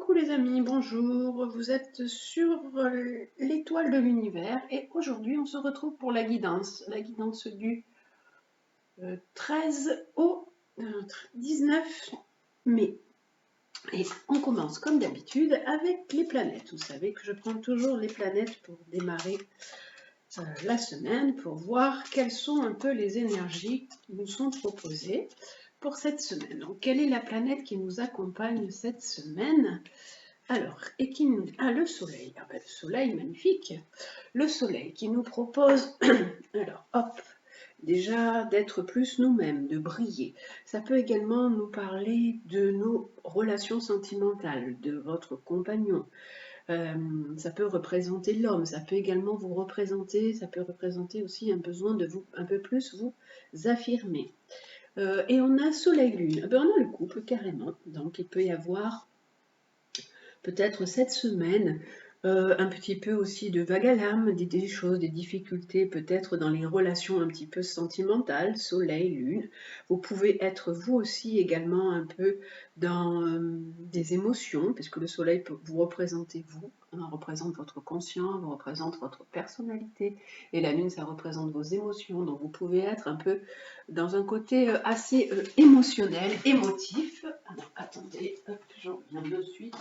Coucou les amis, bonjour, vous êtes sur l'étoile de l'univers et aujourd'hui on se retrouve pour la guidance du 13 au 19 mai. Et on commence comme d'habitude avec les planètes. Vous savez que je prends toujours les planètes pour démarrer la semaine, pour voir quelles sont un peu les énergies qui nous sont proposées pour cette semaine. Donc quelle est la planète qui nous accompagne cette semaine ? Alors, et qui nous... Ah, le soleil. Ah ben, le soleil, magnifique. Le soleil qui nous propose, alors, hop, déjà d'être plus nous-mêmes, de briller. Ça peut également nous parler de nos relations sentimentales, de votre compagnon. Ça peut représenter l'homme, ça peut également vous représenter, ça peut représenter aussi un besoin de vous, un peu plus vous affirmer. Et on a soleil-lune. Ah ben, on a le couple carrément, donc il peut y avoir peut-être cette semaine, un petit peu aussi de vague à l'âme, des choses, des difficultés peut-être dans les relations un petit peu sentimentales, soleil, lune. Vous pouvez être vous aussi également un peu dans des émotions, puisque le soleil peut vous représenter vous, hein, représente votre conscience, vous représente votre personnalité, et la lune ça représente vos émotions, donc vous pouvez être un peu dans un côté assez émotionnel, émotif. Alors attendez, hop, j'en reviens de suite.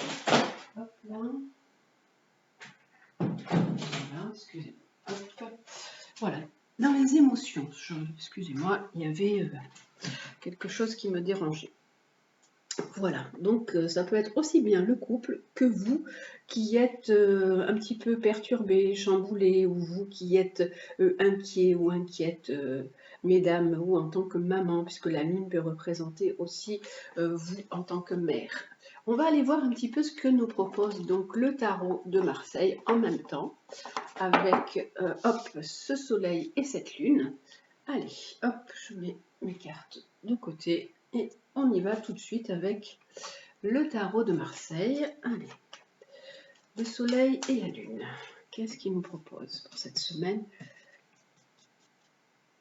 Hop là. Voilà, excusez-moi. Hop. Voilà. Dans les émotions, excusez-moi, il y avait quelque chose qui me dérangeait. Voilà, donc ça peut être aussi bien le couple que vous qui êtes un petit peu perturbé, chamboulé, ou vous qui êtes inquiet ou inquiète, mesdames, ou en tant que maman, puisque la lune peut représenter aussi vous en tant que mère. On va aller voir un petit peu ce que nous propose donc le tarot de Marseille en même temps, avec hop, ce soleil et cette lune. Allez, hop, je mets mes cartes de côté et on y va tout de suite avec le tarot de Marseille. Allez, le soleil et la lune. Qu'est-ce qu'il nous propose pour cette semaine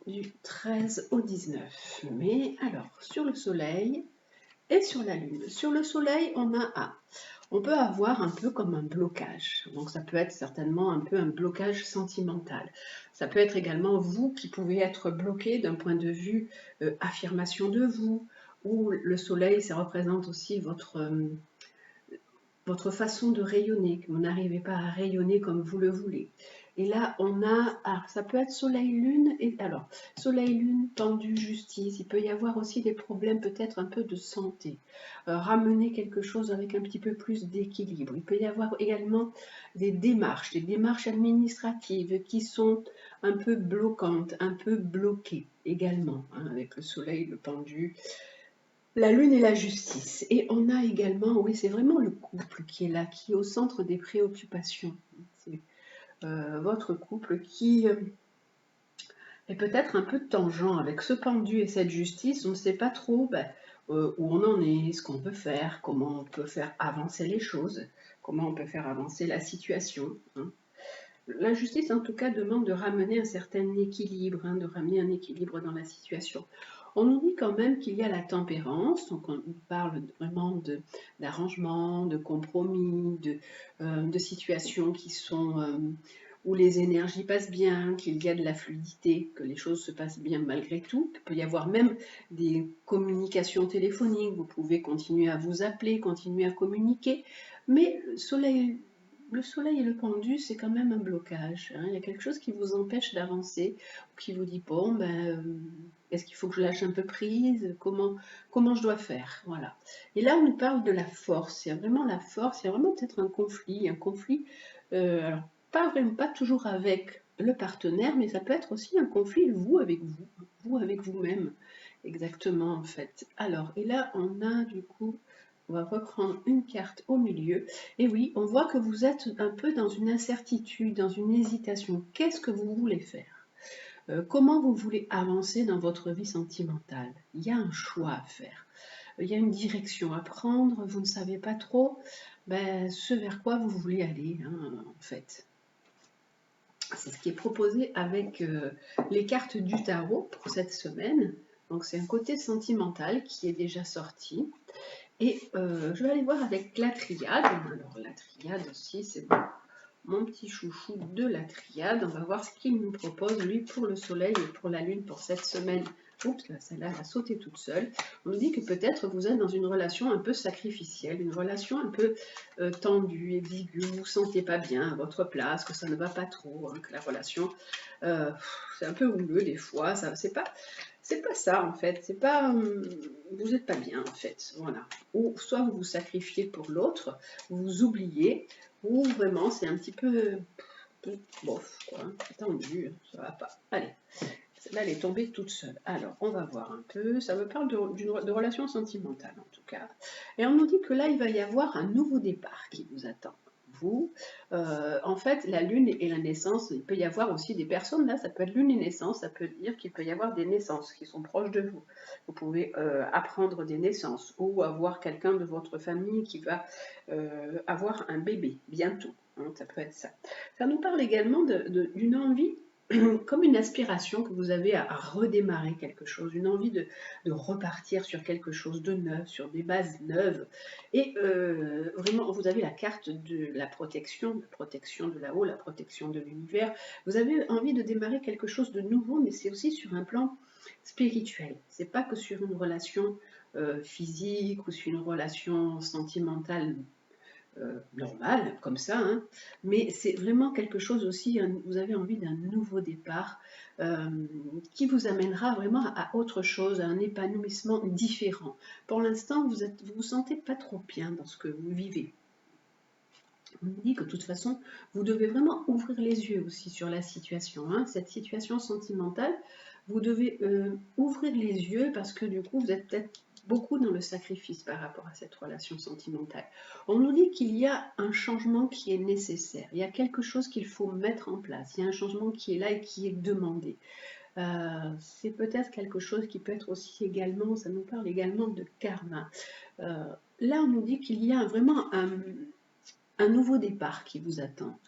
du 13 au 19 mai? Alors, sur le soleil et sur la lune. Sur le soleil, on peut avoir un peu comme un blocage. Donc ça peut être certainement un peu un blocage sentimental. Ça peut être également vous qui pouvez être bloqué d'un point de vue affirmation de vous, ou le soleil, ça représente aussi votre façon de rayonner, que vous n'arrivez pas à rayonner comme vous le voulez. Et là, ça peut être soleil-lune, et alors, soleil-lune, tendu, justice, il peut y avoir aussi des problèmes peut-être un peu de santé, ramener quelque chose avec un petit peu plus d'équilibre. Il peut y avoir également des démarches administratives qui sont un peu bloquantes, un peu bloquées également, hein, avec le soleil, le pendu, la lune et la justice. Et on a également, oui, c'est vraiment le couple qui est là, qui est au centre des préoccupations. C'est votre couple qui est peut-être un peu tangent avec ce pendu et cette justice. On ne sait pas trop où on en est, ce qu'on peut faire, comment on peut faire avancer les choses, comment on peut faire avancer la situation, hein. La justice, en tout cas, demande de ramener un certain équilibre, hein, de ramener un équilibre dans la situation. On nous dit quand même qu'il y a la tempérance, donc on parle vraiment d'arrangement, de compromis, de situations qui sont où les énergies passent bien, qu'il y a de la fluidité, que les choses se passent bien malgré tout. Il peut y avoir même des communications téléphoniques, vous pouvez continuer à vous appeler, continuer à communiquer, mais le soleil et le pendu, c'est quand même un blocage, hein. Il y a quelque chose qui vous empêche d'avancer, qui vous dit, bon, est-ce qu'il faut que je lâche un peu prise? Comment je dois faire? Voilà. Et là, on nous parle de la force. Il y a vraiment la force, il y a vraiment peut-être un conflit, alors pas toujours avec le partenaire, mais ça peut être aussi un conflit, vous avec vous-même, exactement en fait. Alors, et là, on a du coup, on va reprendre une carte au milieu. Et oui, on voit que vous êtes un peu dans une incertitude, dans une hésitation. Qu'est-ce que vous voulez faire? Comment vous voulez avancer dans votre vie sentimentale? Il y a un choix à faire. Il y a une direction à prendre. Vous ne savez pas trop ce vers quoi vous voulez aller, hein, en fait. C'est ce qui est proposé avec les cartes du tarot pour cette semaine. Donc c'est un côté sentimental qui est déjà sorti. Et je vais aller voir avec la triade. Alors la triade aussi, c'est mon petit chouchou de la triade. On va voir ce qu'il nous propose, lui, pour le soleil et pour la lune pour cette semaine. Oups, là, celle-là, elle a sauté toute seule. On nous dit que peut-être vous êtes dans une relation un peu sacrificielle, une relation un peu tendue, exiguë, vous ne vous sentez pas bien à votre place, que ça ne va pas trop, hein, que la relation, c'est un peu houleux des fois, c'est pas ça en fait, c'est pas, vous n'êtes pas bien en fait, voilà. Ou soit vous vous sacrifiez pour l'autre, vous vous oubliez, ou vraiment c'est un petit peu bof, quoi, tendu, ça va pas. Allez, celle-là elle est tombée toute seule. Alors on va voir un peu, ça me parle de relations sentimentales en tout cas. Et on nous dit que là il va y avoir un nouveau départ qui vous attend. Vous, en fait, la lune et la naissance, il peut y avoir aussi des personnes, là, ça peut être lune et naissance, ça peut dire qu'il peut y avoir des naissances qui sont proches de vous. Vous pouvez apprendre des naissances ou avoir quelqu'un de votre famille qui va avoir un bébé bientôt, hein, ça peut être ça. Ça nous parle également d'une envie comme une aspiration que vous avez à redémarrer quelque chose, une envie de repartir sur quelque chose de neuf, sur des bases neuves. Et vraiment, vous avez la carte de la protection de là-haut, la protection de l'univers. Vous avez envie de démarrer quelque chose de nouveau, mais c'est aussi sur un plan spirituel. C'est pas que sur une relation physique ou sur une relation sentimentale normal, comme ça, hein, mais c'est vraiment quelque chose aussi, vous avez envie d'un nouveau départ euh, qui vous amènera vraiment à autre chose, à un épanouissement différent. Pour l'instant, vous vous sentez pas trop bien dans ce que vous vivez. On me dit que de toute façon, vous devez vraiment ouvrir les yeux aussi sur la situation, hein, cette situation sentimentale. Vous devez ouvrir les yeux parce que du coup, vous êtes peut-être beaucoup dans le sacrifice par rapport à cette relation sentimentale. On nous dit qu'il y a un changement qui est nécessaire. Il y a quelque chose qu'il faut mettre en place. Il y a un changement qui est là et qui est demandé. C'est peut-être quelque chose qui peut être aussi également, ça nous parle également de karma. Là, on nous dit qu'il y a vraiment un nouveau départ qui vous attend.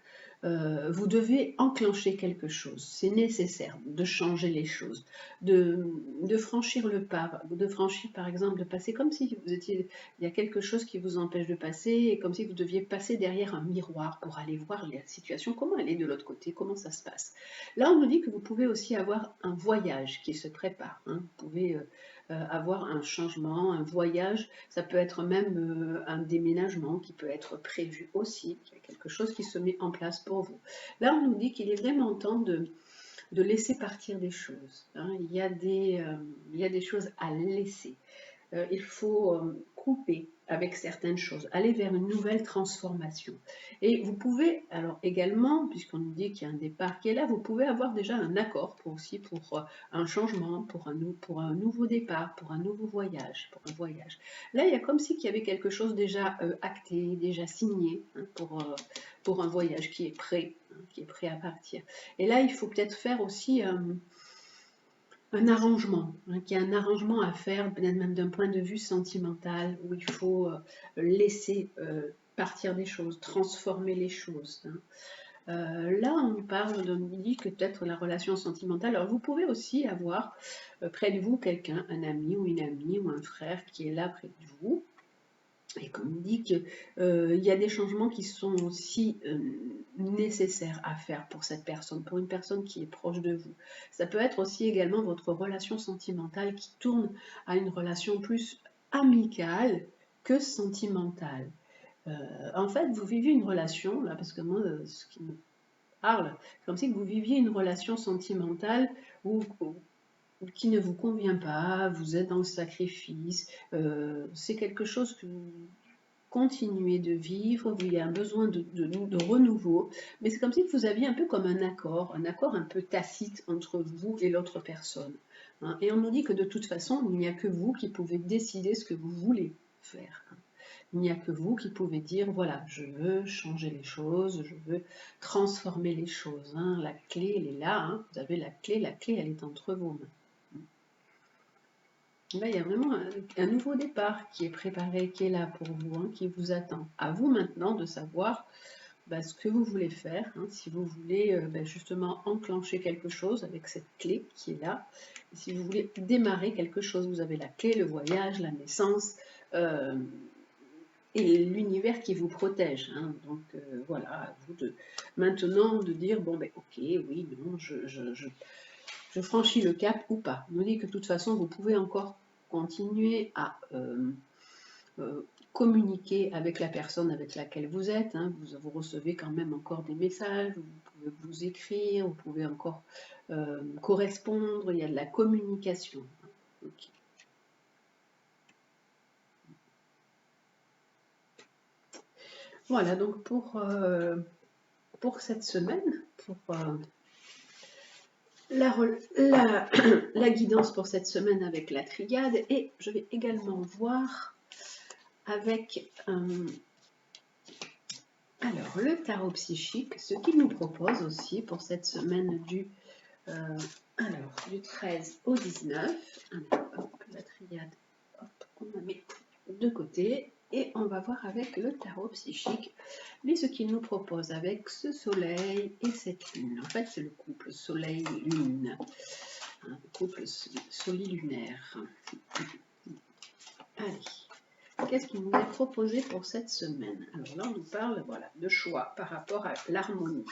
Vous devez enclencher quelque chose. C'est nécessaire de changer les choses, de franchir le pas, de franchir par exemple, de passer comme si vous étiez, il y a quelque chose qui vous empêche de passer, et comme si vous deviez passer derrière un miroir pour aller voir la situation, comment elle est de l'autre côté, comment ça se passe. Là, on nous dit que vous pouvez aussi avoir un voyage qui se prépare. Hein. Vous pouvez avoir un changement, un voyage, ça peut être même un déménagement qui peut être prévu aussi, il y a quelque chose qui se met en place pour vous. Là, on nous dit qu'il est vraiment temps de laisser partir des choses. Hein. Il y a des choses à laisser. Il faut couper avec certaines choses, aller vers une nouvelle transformation. Et vous pouvez, alors également, puisqu'on nous dit qu'il y a un départ qui est là, vous pouvez avoir déjà un accord pour un changement, pour un nouveau départ, pour un nouveau voyage, pour un voyage. Là, il y a comme si qu'il y avait quelque chose déjà acté, déjà signé, hein, pour un voyage qui est prêt, hein, qui est prêt à partir. Et là, il faut peut-être faire aussi un arrangement, hein, qu'il y a un arrangement à faire, peut-être même d'un point de vue sentimental, où il faut laisser partir des choses, transformer les choses. Hein. Là, on parle on dit que peut-être la relation sentimentale. Alors, vous pouvez aussi avoir près de vous quelqu'un, un ami ou une amie ou un frère qui est là près de vous. Et comme on dit qu'il y a des changements qui sont aussi nécessaires à faire pour cette personne, pour une personne qui est proche de vous. Ça peut être aussi également votre relation sentimentale qui tourne à une relation plus amicale que sentimentale. En fait, vous vivez une relation, là, parce que moi, ce qui me parle, comme si vous viviez une relation sentimentale qui ne vous convient pas, vous êtes dans le sacrifice, c'est quelque chose que vous continuez de vivre, où il y a un besoin de renouveau, mais c'est comme si vous aviez un peu comme un accord un peu tacite entre vous et l'autre personne. Hein. Et on nous dit que de toute façon, il n'y a que vous qui pouvez décider ce que vous voulez faire. Hein. Il n'y a que vous qui pouvez dire, voilà, je veux changer les choses, je veux transformer les choses. Hein. La clé, elle est là, hein. Vous avez la clé, elle est entre vos mains. Là, il y a vraiment un nouveau départ qui est préparé, qui est là pour vous, hein, qui vous attend. À vous maintenant de savoir ce que vous voulez faire, hein, si vous voulez justement enclencher quelque chose avec cette clé qui est là. Et si vous voulez démarrer quelque chose, vous avez la clé, le voyage, la naissance, et l'univers qui vous protège. Hein. Donc voilà, à vous de maintenant de dire bon ben ok, oui, non, je franchis le cap ou pas. On nous dit que de toute façon vous pouvez encore continuer à communiquer avec la personne avec laquelle vous êtes. Hein. Vous recevez quand même encore des messages, vous pouvez vous écrire, vous pouvez encore correspondre, il y a de la communication. Okay. Voilà, donc pour cette semaine, pour la guidance pour cette semaine avec la triade, et je vais également voir avec alors le tarot psychique, ce qu'il nous propose aussi pour cette semaine du 13 au 19. Alors, hop, la triade, hop, on la met de côté. Et on va voir avec le tarot psychique, mais ce qu'il nous propose avec ce soleil et cette lune. En fait, c'est le couple soleil-lune, le couple solilunaire. Allez, qu'est-ce qu'il nous est proposé pour cette semaine? Alors là, on nous parle voilà, de choix par rapport à l'harmonie.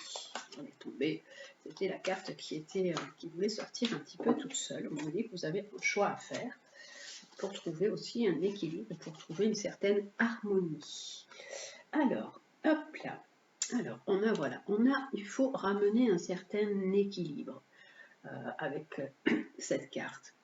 On est tombé, c'était la carte qui voulait sortir un petit peu toute seule. On nous dit que vous avez un choix à faire pour trouver aussi un équilibre, pour trouver une certaine harmonie. Alors, hop là. Alors, il faut ramener un certain équilibre avec cette carte.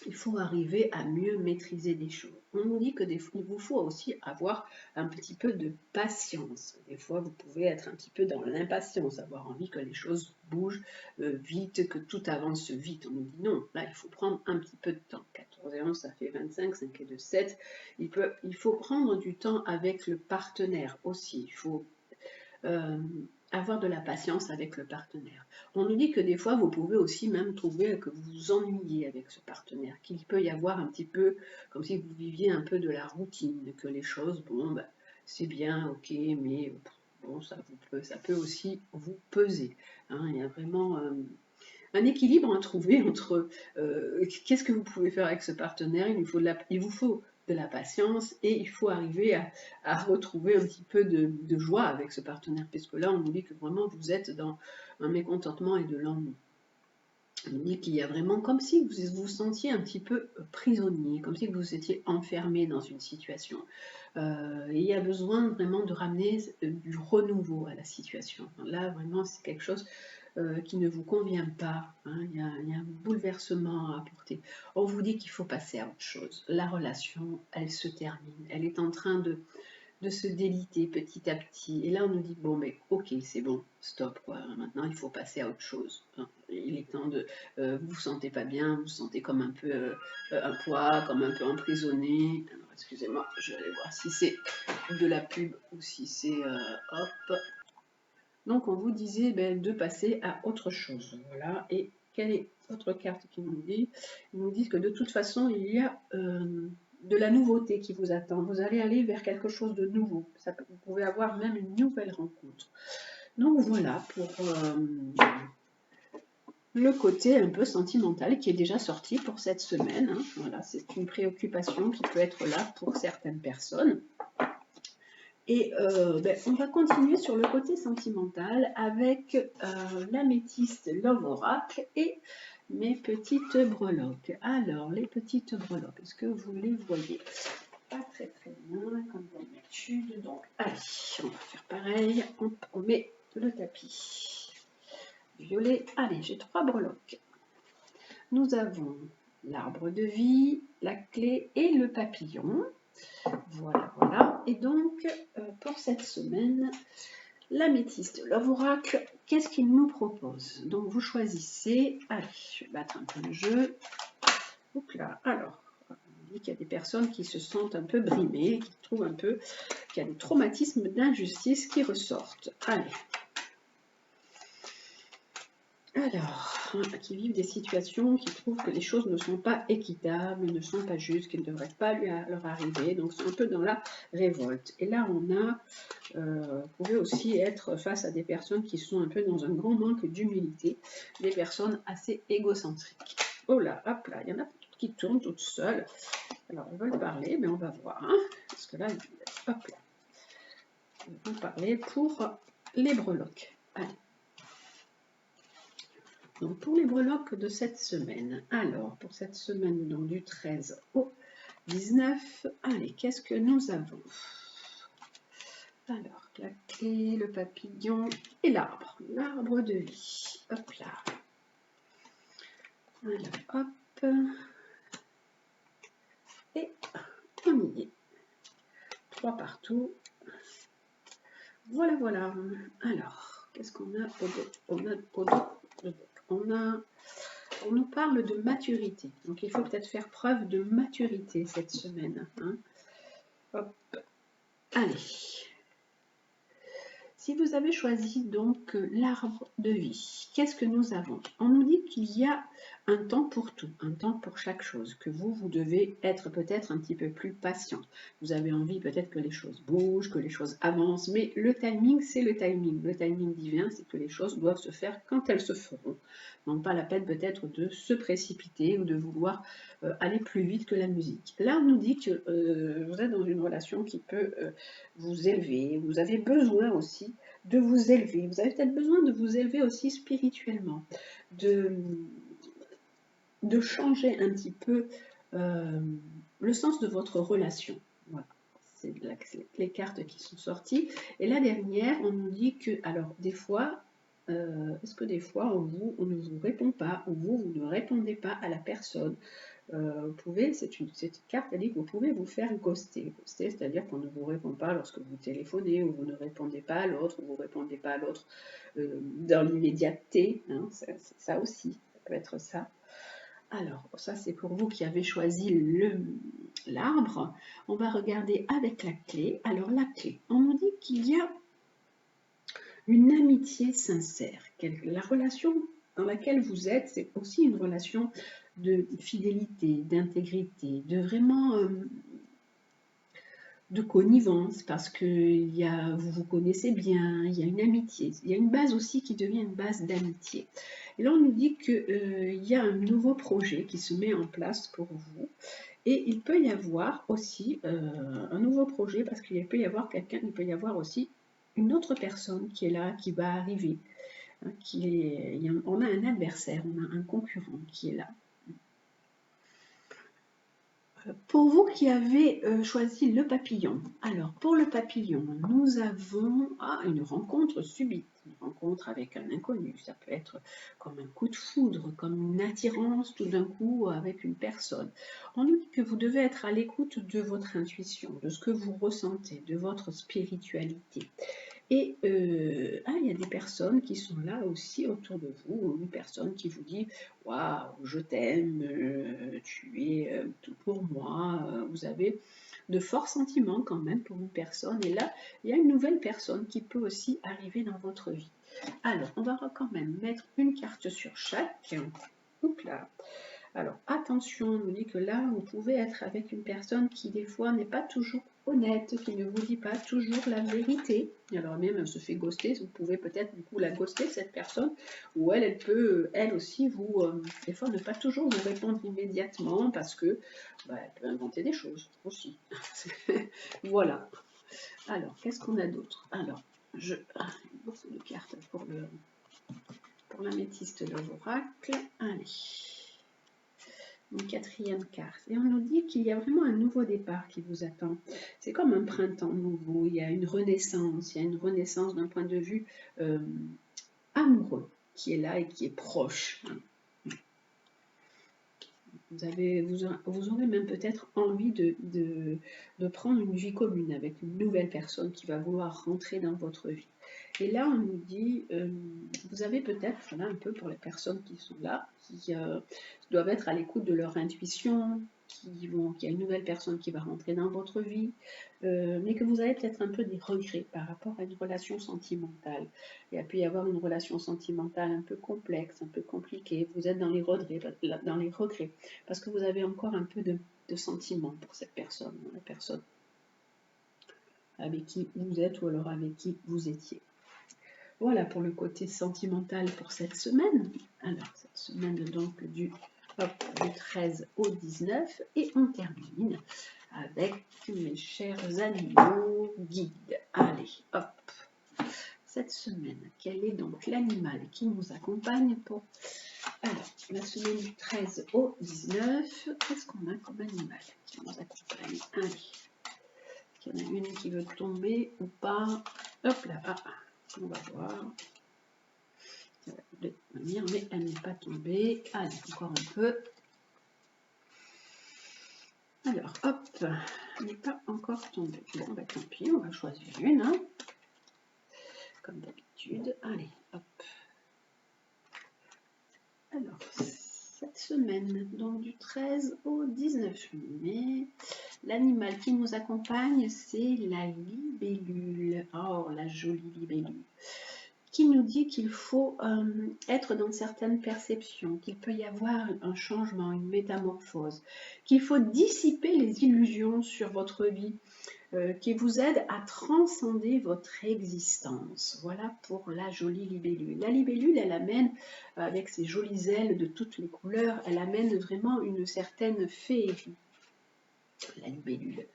Il faut arriver à mieux maîtriser des choses. On nous dit qu'il vous faut aussi avoir un petit peu de patience. Des fois, vous pouvez être un petit peu dans l'impatience, avoir envie que les choses bougent vite, que tout avance vite. On nous dit non, là, il faut prendre un petit peu de temps. 14 et 11, ça fait 25, 5 et 2, 7. Il faut prendre du temps avec le partenaire aussi. Il faut avoir de la patience avec le partenaire. On nous dit que des fois, vous pouvez aussi même trouver que vous vous ennuyez avec ce partenaire, qu'il peut y avoir un petit peu, comme si vous viviez un peu de la routine, que les choses, bon, ben, c'est bien, ok, mais bon, ça peut aussi vous peser. Hein, il y a vraiment un équilibre à trouver entre qu'est-ce que vous pouvez faire avec ce partenaire, il vous faut de la patience et il faut arriver à retrouver un petit peu de joie avec ce partenaire, puisque là on nous dit que vraiment vous êtes dans un mécontentement et de l'ennui. On nous dit qu'il y a vraiment comme si vous vous sentiez un petit peu prisonnier, comme si vous étiez enfermé dans une situation. Et il y a besoin vraiment de ramener du renouveau à la situation. Là vraiment c'est quelque chose qui ne vous convient pas, hein, il y a un bouleversement à apporter. On vous dit qu'il faut passer à autre chose. La relation, elle se termine, elle est en train de se déliter petit à petit. Et là, on nous dit, bon, mais ok, c'est bon, stop, quoi. Maintenant, il faut passer à autre chose. Hein. Il est temps de... vous vous sentez pas bien, vous vous sentez comme un peu un poids, comme un peu emprisonné. Alors, excusez-moi, je vais aller voir si c'est de la pub ou si c'est... hop. Donc, on vous disait de passer à autre chose. Voilà. Et quelle est votre carte qui nous dit? Ils nous disent que de toute façon, il y a de la nouveauté qui vous attend. Vous allez aller vers quelque chose de nouveau. Vous pouvez avoir même une nouvelle rencontre. Donc, voilà pour le côté un peu sentimental qui est déjà sorti pour cette semaine. Hein. Voilà, c'est une préoccupation qui peut être là pour certaines personnes. Et on va continuer sur le côté sentimental avec l'améthyste Love Oracle et mes petites breloques. Alors, les petites breloques, est-ce que vous les voyez? Pas très très bien, comme d'habitude. Donc, allez, on va faire pareil. On met le tapis violet. Allez, j'ai 3 breloques. Nous avons l'arbre de vie, la clé et le papillon. Voilà, voilà. Et donc, pour cette semaine, l'améthyste Love Oracle, qu'est-ce qu'il nous propose? Donc, vous choisissez... Allez, je vais battre un peu le jeu. Donc là, alors, on dit qu'il y a des personnes qui se sentent un peu brimées, qui trouvent un peu qu'il y a des traumatismes d'injustice qui ressortent. Allez. Alors, qui vivent des situations, qui trouvent que les choses ne sont pas équitables, ne sont pas justes, qui ne devraient pas leur arriver, donc sont un peu dans la révolte. Et là, on a, vous pouvez aussi être face à des personnes qui sont un peu dans un grand manque d'humilité, des personnes assez égocentriques. Oh là, hop là, il y en a qui tournent toutes seules. Alors, ils veulent parler, mais on va voir. Hein, parce que là, hop là. Ils vont parler pour les breloques. Allez. Donc, pour les breloques de cette semaine. Alors, pour cette semaine, donc du 13 au 19. Allez, qu'est-ce que nous avons? Alors, la clé, le papillon et l'arbre. L'arbre de vie. Hop là. Alors, hop. Et on y est. 3 partout. Voilà, voilà. Alors, qu'est-ce qu'on a au dos? On nous parle de maturité. Donc, il faut peut-être faire preuve de maturité cette semaine. Hein. Hop. Allez. Si vous avez choisi donc l'arbre de vie, qu'est-ce que nous avons? On nous dit qu'il y a un temps pour tout, un temps pour chaque chose, que vous devez être peut-être un petit peu plus patient. Vous avez envie peut-être que les choses bougent, que les choses avancent, mais le timing, c'est le timing. Le timing divin, c'est que les choses doivent se faire quand elles se feront. Donc pas la peine peut-être de se précipiter ou de vouloir aller plus vite que la musique. Là, on nous dit que vous êtes dans une relation qui peut vous élever, vous avez besoin aussi de vous élever, vous avez peut-être besoin de vous élever aussi spirituellement, de changer un petit peu le sens de votre relation. Voilà, c'est les cartes qui sont sorties. Et la dernière, on nous dit que, alors des fois, est-ce que des fois on ne vous répond pas, ou vous ne répondez pas à la personne? Vous pouvez, cette carte, elle dit que vous pouvez vous faire ghoster. Ghoster, c'est-à-dire qu'on ne vous répond pas lorsque vous téléphonez, ou vous ne répondez pas à l'autre, ou vous ne répondez pas à l'autre dans l'immédiateté. Hein, c'est ça aussi, ça peut être ça. Alors, ça c'est pour vous qui avez choisi l'arbre. On va regarder avec la clé. Alors, la clé, on nous dit qu'il y a une amitié sincère. La relation dans laquelle vous êtes, c'est aussi une relation de fidélité, d'intégrité, de vraiment de connivence, parce que vous vous connaissez bien, il y a une amitié, il y a une base aussi qui devient une base d'amitié. Et là, on nous dit qu'il y a un nouveau projet qui se met en place pour vous. Et il peut y avoir aussi un nouveau projet, parce qu'il peut y avoir quelqu'un, il peut y avoir aussi une autre personne qui est là, qui va arriver. Hein, on a un adversaire, on a un concurrent qui est là. Pour vous qui avez choisi le papillon, alors pour le papillon, nous avons une rencontre subite, une rencontre avec un inconnu. Ça peut être comme un coup de foudre, comme une attirance tout d'un coup avec une personne. On nous dit que vous devez être à l'écoute de votre intuition, de ce que vous ressentez, de votre spiritualité. Et il y a des personnes qui sont là aussi autour de vous, une personne qui vous dit « Waouh, je t'aime, tu es tout pour moi », vous avez de forts sentiments quand même pour une personne. Et là, il y a une nouvelle personne qui peut aussi arriver dans votre vie. Alors, on va quand même mettre une carte sur chaque. Oups là. Alors, attention, on nous dit que là, vous pouvez être avec une personne qui, des fois, n'est pas toujours honnête, qui ne vous dit pas toujours la vérité. Alors même, elle se fait ghoster, vous pouvez peut-être, du coup, la ghoster, cette personne, ou elle peut, elle aussi, des fois, ne pas toujours vous répondre immédiatement, parce que, elle peut inventer des choses, aussi. Voilà. Alors, qu'est-ce qu'on a d'autre? Alors, une bourse de cartes pour l'améthyste de l'oracle. Allez. Une quatrième carte. Et on nous dit qu'il y a vraiment un nouveau départ qui vous attend. C'est comme un printemps nouveau, il y a une renaissance d'un point de vue amoureux qui est là et qui est proche. Vous aurez même peut-être envie de prendre une vie commune avec une nouvelle personne qui va vouloir rentrer dans votre vie. Et là, on nous dit, vous avez peut-être, là un peu pour les personnes qui sont là, qui doivent être à l'écoute de leur intuition, qu'il y a une nouvelle personne qui va rentrer dans votre vie, mais que vous avez peut-être un peu des regrets par rapport à une relation sentimentale. Il peut y avoir une relation sentimentale un peu complexe, un peu compliquée, vous êtes dans les regrets parce que vous avez encore un peu de sentiments pour cette personne, la personne avec qui vous êtes ou alors avec qui vous étiez. Voilà pour le côté sentimental pour cette semaine. Alors, cette semaine donc du hop, du 13 au 19, et on termine avec mes chers animaux guides. Allez, hop. Cette semaine, quel est donc l'animal qui nous accompagne pour... Alors, la semaine du 13 au 19, qu'est-ce qu'on a comme animal qui nous accompagne? Allez, il y en a une qui veut tomber ou pas? Hop là, on va voir. Ça va venir, mais elle n'est pas tombée. Allez, encore un peu. Alors, hop, elle n'est pas encore tombée. Bon, bah tant pis, on va choisir une, hein, comme d'habitude. Allez, hop. Alors, cette semaine, donc du 13 au 19 mai, l'animal qui nous accompagne, c'est la libellule. Oh, la jolie libellule. Qui nous dit qu'il faut être dans certaines perceptions, qu'il peut y avoir un changement, une métamorphose, qu'il faut dissiper les illusions sur votre vie, qui vous aide à transcender votre existence. Voilà pour la jolie libellule. La libellule, elle amène, avec ses jolies ailes de toutes les couleurs, elle amène vraiment une certaine féerie, la libellule.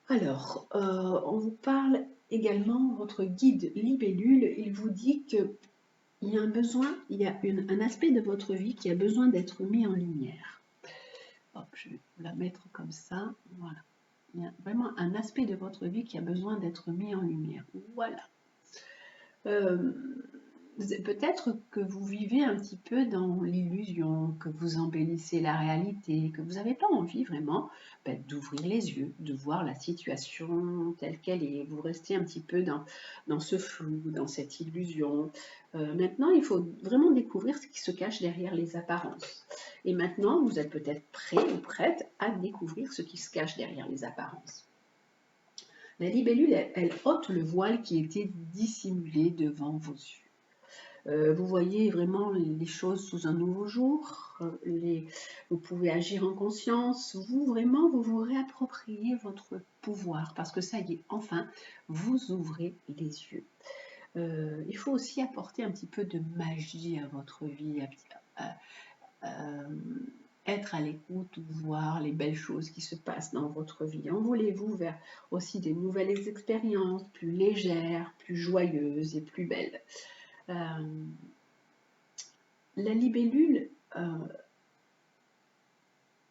Alors, on vous parle également, votre guide libellule, il vous dit que il y a un besoin, il y a un aspect de votre vie qui a besoin d'être mis en lumière. Hop, je vais vous la mettre comme ça, voilà. Il y a vraiment un aspect de votre vie qui a besoin d'être mis en lumière. Voilà. Peut-être que vous vivez un petit peu dans l'illusion, que vous embellissez la réalité, que vous n'avez pas envie vraiment d'ouvrir les yeux, de voir la situation telle qu'elle est. Vous restez un petit peu dans ce flou, dans cette illusion. Maintenant, il faut vraiment découvrir ce qui se cache derrière les apparences. Et maintenant, vous êtes peut-être prêt ou prête à découvrir ce qui se cache derrière les apparences. La libellule, elle ôte le voile qui était dissimulé devant vos yeux. Vous voyez vraiment les choses sous un nouveau jour, vous pouvez agir en conscience, vous vous réappropriez votre pouvoir, parce que ça y est, enfin, vous ouvrez les yeux. Il faut aussi apporter un petit peu de magie à votre vie, être à l'écoute, voir les belles choses qui se passent dans votre vie. Envolez-vous vers aussi des nouvelles expériences plus légères, plus joyeuses et plus belles. La libellule,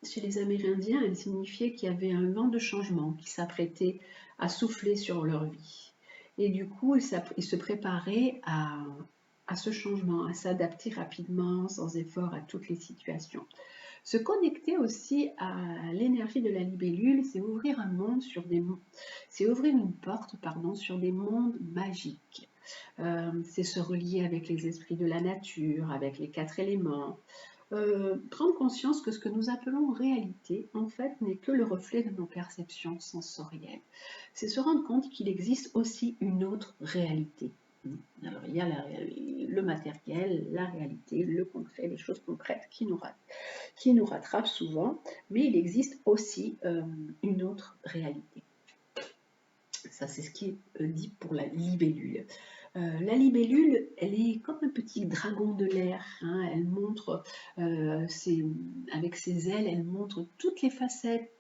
chez les Amérindiens, elle signifiait qu'il y avait un vent de changement qui s'apprêtait à souffler sur leur vie. Et du coup, ils se préparaient à ce changement, à s'adapter rapidement, sans effort, à toutes les situations. Se connecter aussi à l'énergie de la libellule, c'est ouvrir un monde c'est ouvrir une porte, sur des mondes magiques. C'est se relier avec les esprits de la nature, avec les 4 éléments. Prendre conscience que ce que nous appelons réalité, en fait, n'est que le reflet de nos perceptions sensorielles. C'est se rendre compte qu'il existe aussi une autre réalité. Alors, il y a le matériel, la réalité, le concret, les choses concrètes qui nous rattrapent souvent, mais il existe aussi une autre réalité. Ça, c'est ce qui est dit pour la libellule. La libellule, elle est comme un petit dragon de l'air. Hein, elle montre, avec ses ailes, elle montre toutes les facettes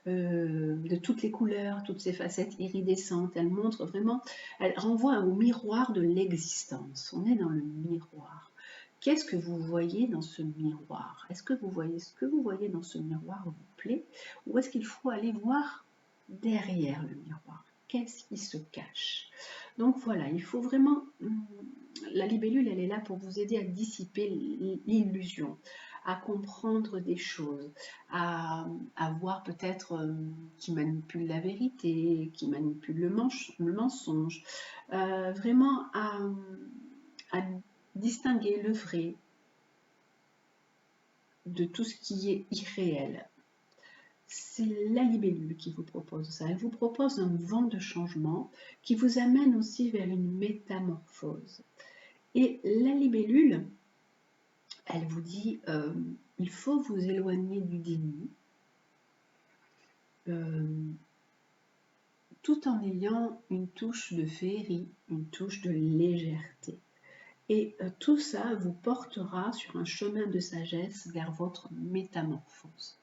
de toutes les couleurs, toutes ces facettes iridescentes. Elle montre vraiment, elle renvoie au miroir de l'existence. On est dans le miroir. Qu'est-ce que vous voyez dans ce miroir? Est-ce que vous voyez ce que vous voyez dans ce miroir vous plaît? Ou est-ce qu'il faut aller voir derrière le miroir? Qu'est-ce qui se cache? Donc voilà, il faut vraiment... La libellule, elle est là pour vous aider à dissiper l'illusion, à comprendre des choses, à voir peut-être qui manipule la vérité, qui manipule le mensonge. Vraiment à distinguer le vrai de tout ce qui est irréel. C'est la libellule qui vous propose ça. Elle vous propose un vent de changement qui vous amène aussi vers une métamorphose. Et la libellule, elle vous dit, il faut vous éloigner du déni, tout en ayant une touche de féerie, une touche de légèreté. Et tout ça vous portera sur un chemin de sagesse vers votre métamorphose.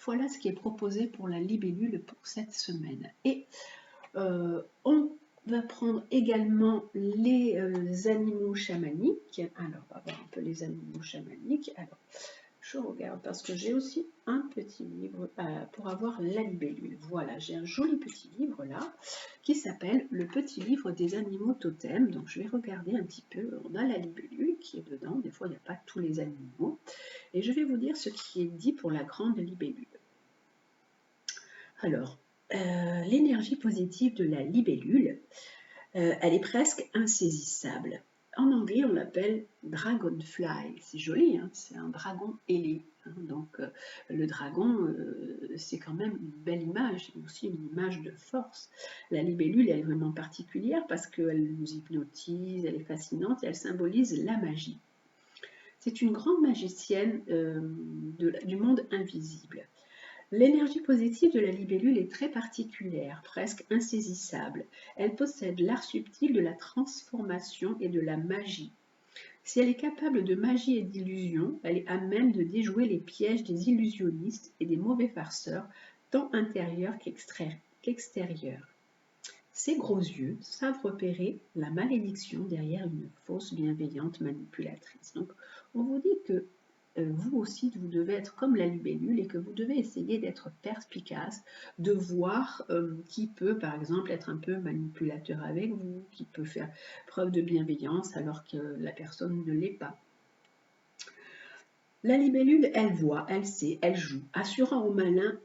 Voilà ce qui est proposé pour la libellule pour cette semaine. Et on va prendre également les animaux chamaniques. Alors, on va voir un peu les animaux chamaniques. Alors, je regarde parce que j'ai aussi un petit livre pour avoir la libellule. Voilà, j'ai un joli petit livre là qui s'appelle Le petit livre des animaux totems. Donc, je vais regarder un petit peu. On a la libellule qui est dedans. Des fois, il n'y a pas tous les animaux. Et je vais vous dire ce qui est dit pour la grande libellule. Alors, l'énergie positive de la libellule, elle est presque insaisissable. En anglais, on l'appelle dragonfly. C'est joli, hein, c'est un dragon ailé. Hein, donc, le dragon, c'est quand même une belle image, c'est aussi une image de force. La libellule, elle est vraiment particulière parce qu'elle nous hypnotise, elle est fascinante et elle symbolise la magie. C'est une grande magicienne du monde invisible. L'énergie positive de la libellule est très particulière, presque insaisissable. Elle possède l'art subtil de la transformation et de la magie. Si elle est capable de magie et d'illusion, elle est à même de déjouer les pièges des illusionnistes et des mauvais farceurs, tant intérieurs qu'extérieurs. Ses gros yeux savent repérer la malédiction derrière une fausse bienveillante manipulatrice. Donc, on vous dit que vous aussi, vous devez être comme la libellule et que vous devez essayer d'être perspicace, de voir qui peut, par exemple, être un peu manipulateur avec vous, qui peut faire preuve de bienveillance alors que la personne ne l'est pas. La libellule, elle voit, elle sait, elle joue, assurant au malin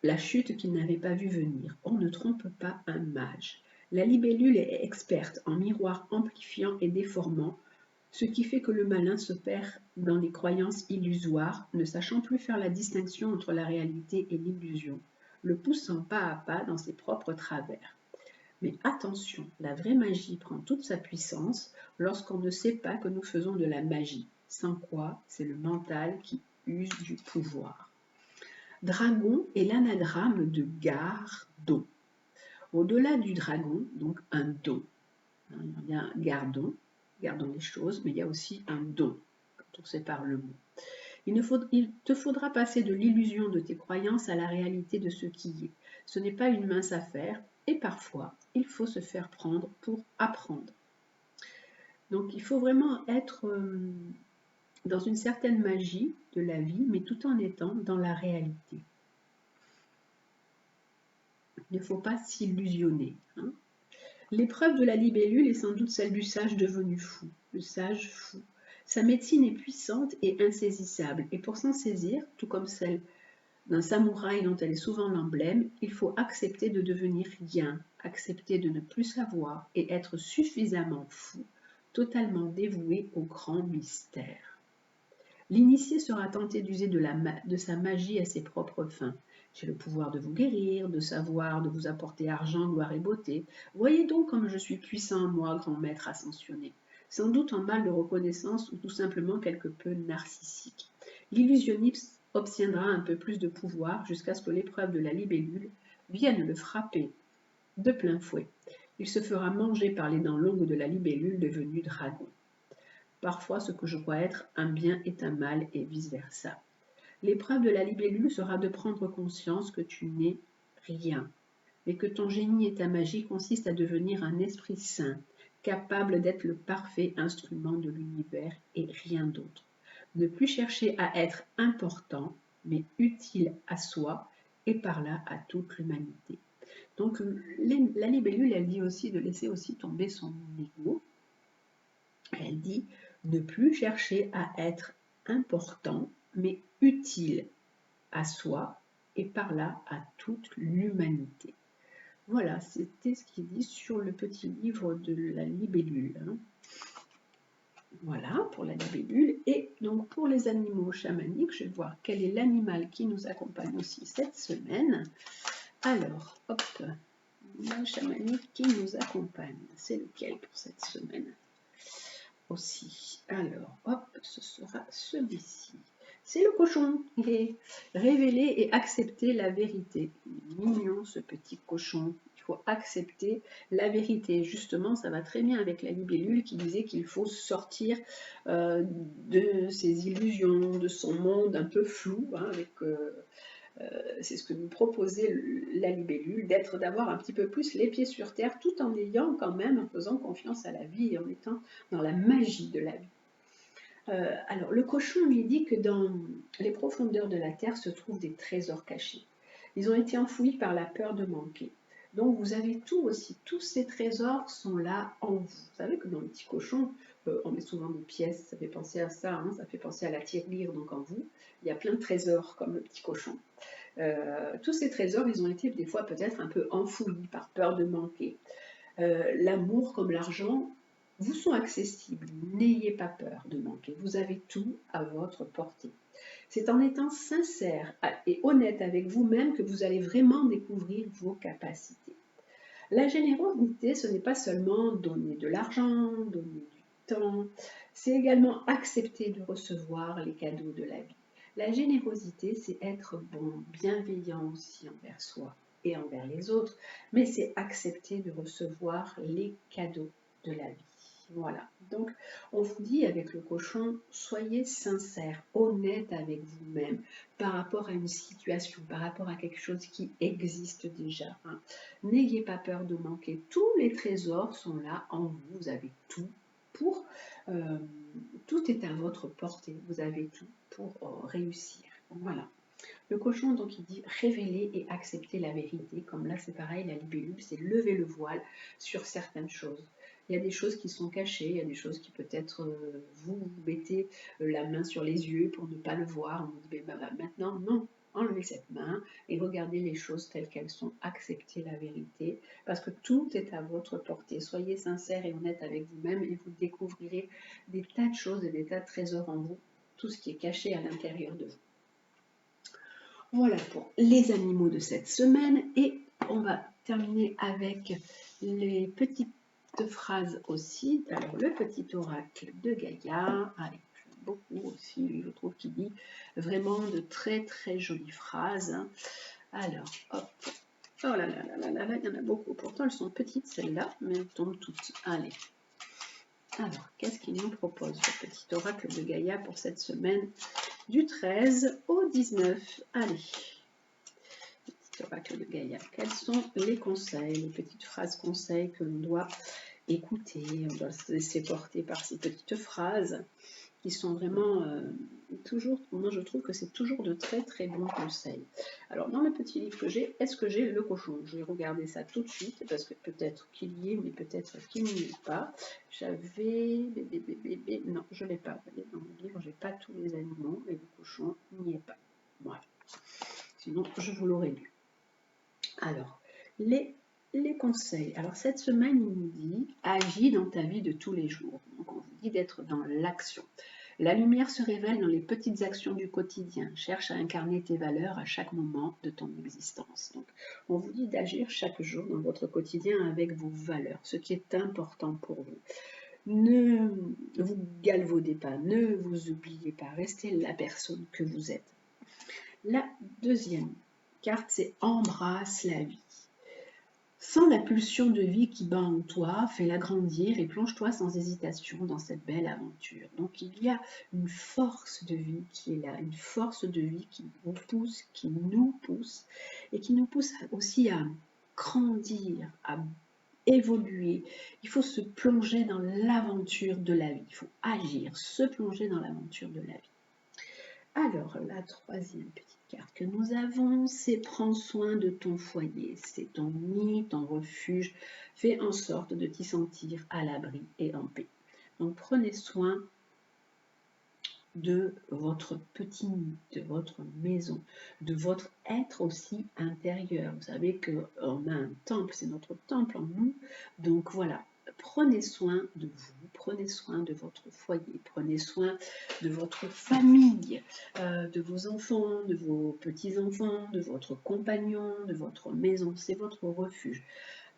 la chute qu'il n'avait pas vue venir. On ne trompe pas un mage. La libellule est experte en miroirs amplifiant et déformant, ce qui fait que le malin se perd dans les croyances illusoires, ne sachant plus faire la distinction entre la réalité et l'illusion, le poussant pas à pas dans ses propres travers. Mais attention, la vraie magie prend toute sa puissance lorsqu'on ne sait pas que nous faisons de la magie, sans quoi c'est le mental qui use du pouvoir. Dragon est l'anagramme de gardon. Au-delà du dragon, donc un don. Il y a un gardons les choses, mais il y a aussi un don, quand on sépare le mot. Il te faudra passer de l'illusion de tes croyances à la réalité de ce qui est. Ce n'est pas une mince affaire, et parfois, il faut se faire prendre pour apprendre. Donc, il faut vraiment être dans une certaine magie de la vie, mais tout en étant dans la réalité. Il ne faut pas s'illusionner. Hein. L'épreuve de la libellule est sans doute celle du sage devenu fou, le sage fou. Sa médecine est puissante et insaisissable, et pour s'en saisir, tout comme celle d'un samouraï dont elle est souvent l'emblème, il faut accepter de devenir rien, accepter de ne plus savoir et être suffisamment fou, totalement dévoué au grand mystère. L'initié sera tenté d'user de sa magie à ses propres fins. J'ai le pouvoir de vous guérir, de savoir, de vous apporter argent, gloire et beauté. Voyez donc comme je suis puissant, moi, grand maître ascensionné. Sans doute en mal de reconnaissance ou tout simplement quelque peu narcissique. L'illusionniste obtiendra un peu plus de pouvoir jusqu'à ce que l'épreuve de la libellule vienne le frapper de plein fouet. Il se fera manger par les dents longues de la libellule devenue dragon. Parfois, ce que je crois être un bien est un mal et vice-versa. L'épreuve de la libellule sera de prendre conscience que tu n'es rien, mais que ton génie et ta magie consistent à devenir un esprit saint, capable d'être le parfait instrument de l'univers et rien d'autre. Ne plus chercher à être important, mais utile à soi et par là à toute l'humanité. Donc la libellule, elle dit aussi de laisser aussi tomber son ego. Elle dit ne plus chercher à être important, mais utile à soi et par là à toute l'humanité. Voilà, c'était ce qu'il dit sur le petit livre de la libellule. Voilà pour la libellule. Et donc pour les animaux chamaniques, je vais voir quel est l'animal qui nous accompagne aussi cette semaine. Alors, hop, l'animal chamanique qui nous accompagne, c'est lequel pour cette semaine aussi? Alors, hop, ce sera celui-ci. C'est le cochon. Révéler et accepter la vérité. Il est mignon ce petit cochon. Il faut accepter la vérité. Justement, ça va très bien avec la libellule qui disait qu'il faut sortir de ses illusions, de son monde un peu flou, hein, c'est ce que nous proposait la libellule, d'avoir un petit peu plus les pieds sur terre, tout en ayant quand même, en faisant confiance à la vie et en étant dans la magie de la vie. Alors, le cochon lui dit que dans les profondeurs de la terre se trouvent des trésors cachés. Ils ont été enfouis par la peur de manquer. Donc, vous avez tout aussi. Tous ces trésors sont là en vous. Vous savez que dans le petit cochon, on met souvent des pièces. Ça fait penser à ça. Hein, ça fait penser à la tirelire. Donc, en vous, il y a plein de trésors comme le petit cochon. Tous ces trésors, ils ont été des fois peut-être un peu enfouis par peur de manquer. L'amour comme l'argent vous sont accessibles. N'ayez pas peur de manquer. Vous avez tout à votre portée. C'est en étant sincère et honnête avec vous-même que vous allez vraiment découvrir vos capacités. La générosité, ce n'est pas seulement donner de l'argent, donner du temps, c'est également accepter de recevoir les cadeaux de la vie. La générosité, c'est être bon, bienveillant aussi envers soi et envers les autres, mais c'est accepter de recevoir les cadeaux de la vie. Voilà, donc on vous dit avec le cochon, soyez sincère, honnête avec vous-même par rapport à une situation, par rapport à quelque chose qui existe déjà. Hein. N'ayez pas peur de manquer, tous les trésors sont là en vous, vous avez tout pour, tout est à votre portée, vous avez tout pour réussir. Voilà. Le cochon, donc, il dit révéler et accepter la vérité. Comme là, c'est pareil, la libellule, c'est lever le voile sur certaines choses. Il y a des choses qui sont cachées, il y a des choses qui peut-être vous mettez la main sur les yeux pour ne pas le voir. On dit, ben, maintenant, non, enlevez cette main et regardez les choses telles qu'elles sont, acceptez la vérité, parce que tout est à votre portée. Soyez sincère et honnête avec vous-même et vous découvrirez des tas de choses et des tas de trésors en vous, tout ce qui est caché à l'intérieur de vous. Voilà pour les animaux de cette semaine et on va terminer avec les petites phrases aussi. Alors le petit oracle de Gaïa, allez, j'aime beaucoup aussi, lui, je trouve qu'il dit vraiment de très très jolies phrases. Alors, hop, oh là là là là là là, il y en a beaucoup. Pourtant elles sont petites celles-là, mais elles tombent toutes. Allez. Alors, qu'est-ce qu'il nous propose, le petit oracle de Gaïa pour cette semaine du 13 au 19. Allez, le petit oracle de Gaïa. Quels sont les conseils, les petites phrases conseils que l'on doit écouter? On doit se laisser porter par ces petites phrases qui sont vraiment toujours, moi je trouve que c'est toujours de très très bons conseils. Alors dans le petit livre que j'ai, est-ce que j'ai le cochon? Je vais regarder ça tout de suite parce que peut-être qu'il y est, mais peut-être qu'il n'y est pas. J'avais, non je ne l'ai pas. Dans le livre j'ai pas tous les animaux et le cochon n'y est pas. Voilà. Sinon je vous l'aurais lu. Alors les conseils. Alors cette semaine, il nous dit agis dans ta vie de tous les jours. Donc on vous dit d'être dans l'action. La lumière se révèle dans les petites actions du quotidien. Cherche à incarner tes valeurs à chaque moment de ton existence. Donc on vous dit d'agir chaque jour dans votre quotidien avec vos valeurs, ce qui est important pour vous. Ne vous galvaudez pas, ne vous oubliez pas, restez la personne que vous êtes. La deuxième carte, c'est embrasse la vie. Sens la pulsion de vie qui bat en toi, fais-la grandir et plonge-toi sans hésitation dans cette belle aventure. Donc il y a une force de vie qui est là, une force de vie qui vous pousse, qui nous pousse et qui nous pousse aussi à grandir, à évoluer. Il faut se plonger dans l'aventure de la vie, il faut agir, se plonger dans l'aventure de la vie. Alors, la troisième petite carte que nous avons, c'est prends soin de ton foyer. C'est ton nid, ton refuge. Fais en sorte de t'y sentir à l'abri et en paix. Donc, prenez soin de votre petit nid, de votre maison, de votre être aussi intérieur. Vous savez qu'on a un temple, c'est notre temple en nous. Donc, voilà. Prenez soin de vous, prenez soin de votre foyer, prenez soin de votre famille, de vos enfants, de vos petits-enfants, de votre compagnon, de votre maison. C'est votre refuge.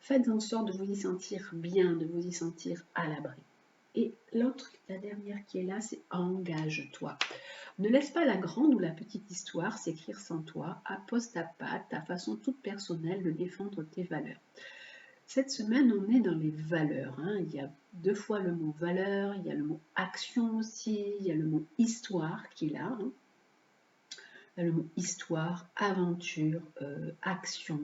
Faites en sorte de vous y sentir bien, de vous y sentir à l'abri. Et l'autre, la dernière qui est là, c'est engage-toi. Ne laisse pas la grande ou la petite histoire s'écrire sans toi. Appose ta patte, ta façon toute personnelle de défendre tes valeurs. Cette semaine, on est dans les valeurs, hein. Il y a 2 fois le mot valeur, il y a le mot action aussi, il y a le mot histoire qui est là, hein. Il y a le mot histoire, aventure, action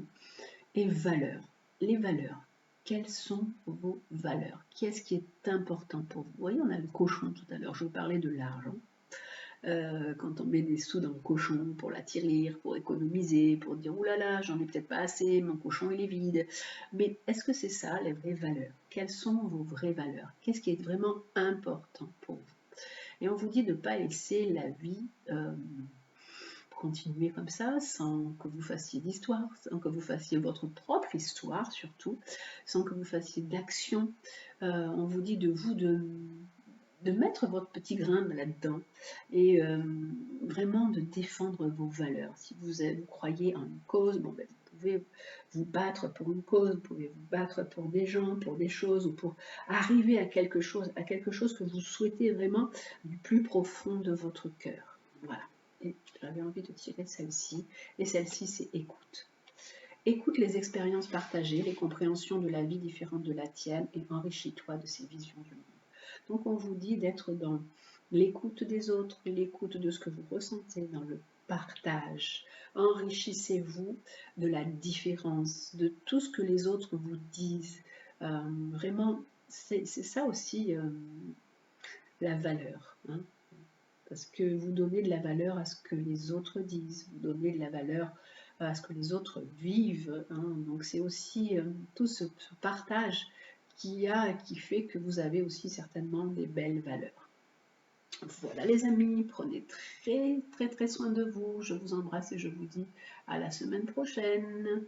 et valeurs. Les valeurs. Quelles sont vos valeurs? Qu'est-ce qui est important pour vous? Vous voyez, on a le cochon tout à l'heure, je vous parlais de l'argent. Quand on met des sous dans le cochon pour l'attirer, pour économiser, pour dire « Ouh là là, j'en ai peut-être pas assez, mon cochon il est vide ». Mais est-ce que c'est ça les vraies valeurs? Quelles sont vos vraies valeurs? Qu'est-ce qui est vraiment important pour vous? Et on vous dit de ne pas laisser la vie continuer comme ça, sans que vous fassiez d'histoire, sans que vous fassiez votre propre histoire surtout, sans que vous fassiez d'action. On vous dit de vous de mettre votre petit grain là-dedans et vraiment de défendre vos valeurs. Si vous croyez en une cause, bon, ben, vous pouvez vous battre pour une cause, vous pouvez vous battre pour des gens, pour des choses, ou pour arriver à quelque chose que vous souhaitez vraiment du plus profond de votre cœur. Voilà. Et j'avais envie de tirer celle-ci, et celle-ci c'est écoute. Écoute les expériences partagées, les compréhensions de la vie différentes de la tienne et enrichis-toi de ces visions du monde. Donc on vous dit d'être dans l'écoute des autres, l'écoute de ce que vous ressentez, dans le partage. Enrichissez-vous de la différence, de tout ce que les autres vous disent. Vraiment, c'est ça aussi la valeur. Hein, parce que vous donnez de la valeur à ce que les autres disent, vous donnez de la valeur à ce que les autres vivent. Hein, donc c'est aussi tout ce partage qui fait que vous avez aussi certainement des belles valeurs. Voilà les amis, prenez très très très soin de vous. Je vous embrasse et je vous dis à la semaine prochaine.